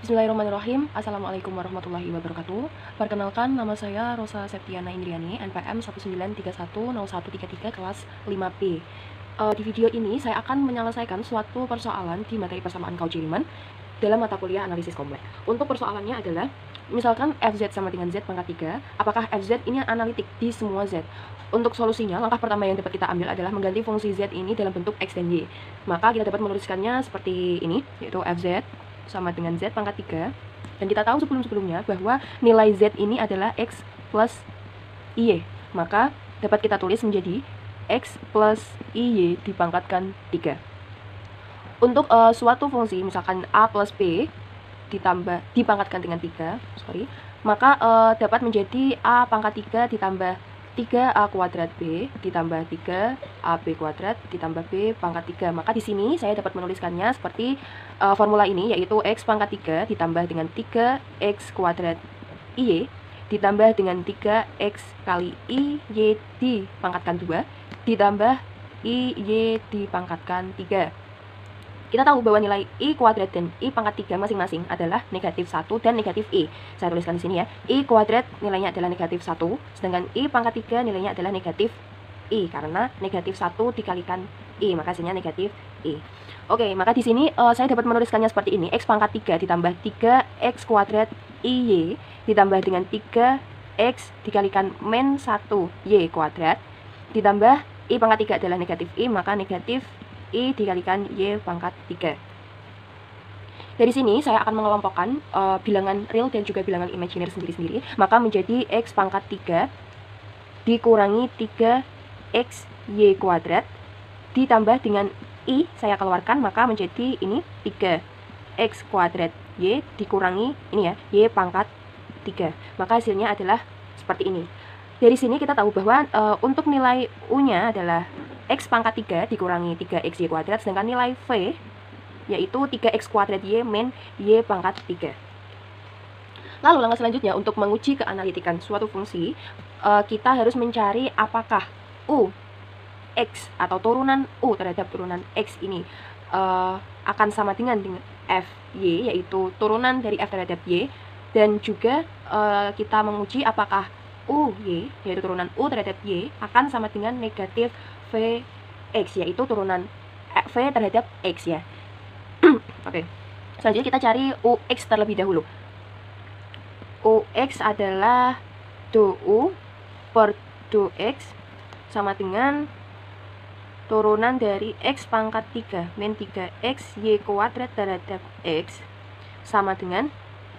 Bismillahirrahmanirrahim. Assalamualaikum warahmatullahi wabarakatuh. Perkenalkan, nama saya Rosa Septiana Indriani, NPM 19310133 kelas 5B. Di video ini saya akan menyelesaikan suatu persoalan di materi persamaan Cauchy-Riemann dalam mata kuliah analisis kompleks. Untuk persoalannya adalah, misalkan fz sama dengan z pangkat 3, apakah fz ini analitik di semua z? Untuk solusinya, langkah pertama yang dapat kita ambil adalah mengganti fungsi z ini dalam bentuk x dan y. Maka kita dapat menuliskannya seperti ini, yaitu fz sama dengan z pangkat 3. Dan kita tahu sebelum-sebelumnya bahwa nilai z ini adalah x plus iy. Maka dapat kita tulis menjadi x plus iy dipangkatkan 3. Untuk suatu fungsi, misalkan a plus b dipangkatkan dengan 3, maka dapat menjadi a pangkat 3 ditambah 3a kuadrat b ditambah 3ab kuadrat ditambah b pangkat 3. Maka di sini saya dapat menuliskannya seperti formula ini, yaitu x pangkat 3 ditambah dengan 3x kuadrat iy ditambah dengan 3x kali iy dipangkatkan 2 ditambah iy dipangkatkan 3. Kita tahu bahwa nilai i kuadrat dan i pangkat 3 masing-masing adalah negatif 1 dan negatif i. Saya tuliskan di sini ya. I kuadrat nilainya adalah negatif 1, sedangkan i pangkat 3 nilainya adalah negatif i, karena negatif 1 dikalikan i, maka hasilnya negatif i. Oke, maka di sini saya dapat menuliskannya seperti ini. X pangkat 3 ditambah 3x kuadrat iy ditambah dengan 3x dikalikan min 1 y kuadrat ditambah i pangkat 3 adalah negatif i, maka negatif i dikalikan y pangkat 3. Dari sini saya akan mengelompokkan bilangan real dan juga bilangan imajiner sendiri-sendiri. Maka menjadi x pangkat 3 dikurangi 3x y kuadrat ditambah dengan i saya keluarkan, maka menjadi ini 3x kuadrat y dikurangi ini ya, y pangkat 3. Maka hasilnya adalah seperti ini. Dari sini kita tahu bahwa untuk nilai u-nya adalah x pangkat 3 dikurangi 3x y kuadrat, sedangkan nilai v yaitu 3x kuadrat y min y pangkat 3. Lalu langkah selanjutnya untuk menguji keanalitikan suatu fungsi, kita harus mencari apakah u x atau turunan u terhadap turunan x ini akan sama dengan f y, yaitu turunan dari f terhadap y, dan juga kita menguji apakah u y, yaitu turunan u terhadap y, akan sama dengan negatif v x, yaitu turunan v terhadap x ya. Oke. Selanjutnya kita cari ux terlebih dahulu. Ux adalah 2u per 2x sama dengan turunan dari x pangkat 3 min 3x y kuadrat terhadap x sama dengan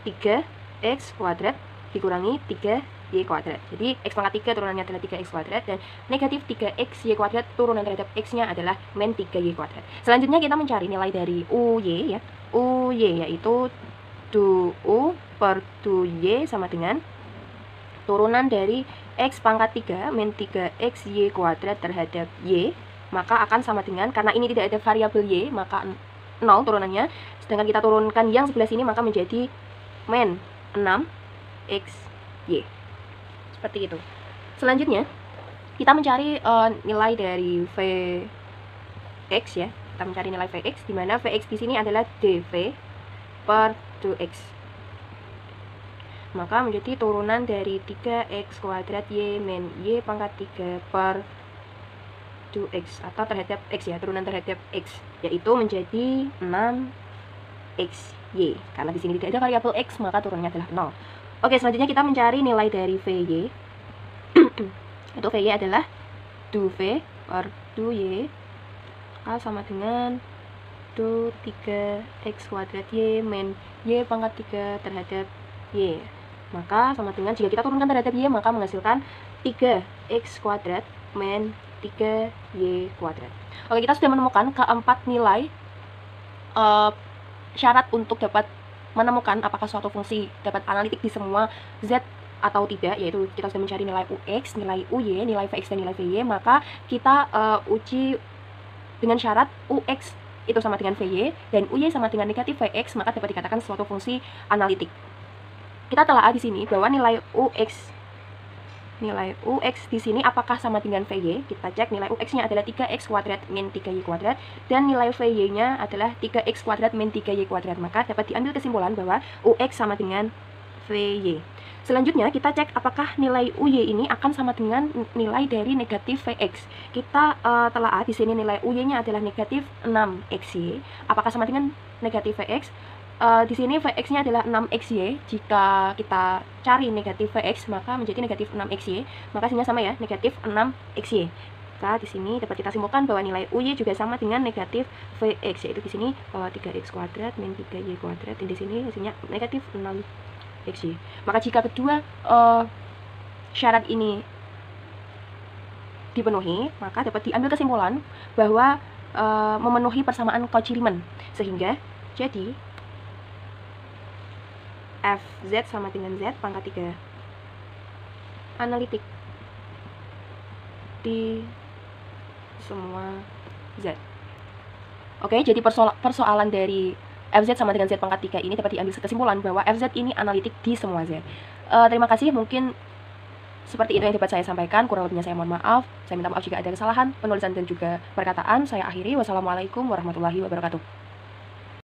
3x kuadrat dikurangi 3y kuadrat. Jadi x pangkat 3 turunannya adalah 3x kuadrat, dan negatif 3x y kuadrat turunan terhadap x-nya adalah min 3y kuadrat. Selanjutnya kita mencari nilai dari uy ya. Uy yaitu 2u per 2y sama dengan turunan dari x pangkat 3 min 3x y kuadrat terhadap y, maka akan sama dengan, karena ini tidak ada variabel y, maka 0 turunannya, sedangkan kita turunkan yang sebelah sini maka menjadi min 6x y. Seperti itu. Selanjutnya kita mencari nilai dari Vx ya. Kita mencari nilai Vx, di mana Vx di sini adalah dv per 2x. Maka menjadi turunan dari 3x kuadrat y min y pangkat 3 per 2x, atau terhadap x ya, turunan terhadap x, yaitu menjadi 6xy. Karena di sini tidak ada variabel x, maka turunannya adalah 0. Oke, selanjutnya kita mencari nilai dari Vy. Itu Vy adalah 2V per 2Y sama dengan 3x kuadrat y min y pangkat 3 terhadap y. Maka sama dengan, jika kita turunkan terhadap y, maka menghasilkan 3x kuadrat min 3y kuadrat. Oke, kita sudah menemukan keempat nilai syarat untuk dapat menemukan apakah suatu fungsi dapat analitik di semua z atau tidak, yaitu kita sudah mencari nilai ux, nilai uy, nilai vx, dan nilai vy. Maka kita uji dengan syarat ux itu sama dengan vy dan uy sama dengan negatif vx, maka dapat dikatakan suatu fungsi analitik. Kita telah di sini bahwa nilai ux nilai UX di sini apakah sama dengan VY? Kita cek nilai UX-nya adalah 3x kuadrat min 3y kuadrat dan nilai VY-nya adalah 3x kuadrat min 3y kuadrat. Maka dapat diambil kesimpulan bahwa UX sama dengan VY. Selanjutnya kita cek apakah nilai UY ini akan sama dengan nilai dari negatif VX. Kita telah di sini nilai UY-nya adalah negatif 6xy. Apakah sama dengan negatif VX? Di sini Vx-nya adalah 6xy. Jika kita cari negatif Vx, maka menjadi negatif 6xy. Maka hasilnya sama ya, negatif 6xy. Maka di sini dapat kita simpulkan bahwa nilai Uy juga sama dengan negatif Vx, yaitu di sini 3x kuadrat min 3y kuadrat. Dan di sini hasilnya negatif 6xy. Maka jika kedua syarat ini dipenuhi, maka dapat diambil kesimpulan bahwa memenuhi persamaan Cauchy-Riemann. Sehingga jadi Fz sama dengan Z pangkat 3 analitik di semua Z. Oke, jadi persoalan dari Fz sama dengan Z pangkat 3 ini dapat diambil kesimpulan bahwa Fz ini analitik di semua Z. Terima kasih, mungkin seperti itu yang dapat saya sampaikan. Kurang lebihnya saya mohon maaf. Saya minta maaf jika ada kesalahan penulisan dan juga perkataan. Saya akhiri. Wassalamualaikum warahmatullahi wabarakatuh.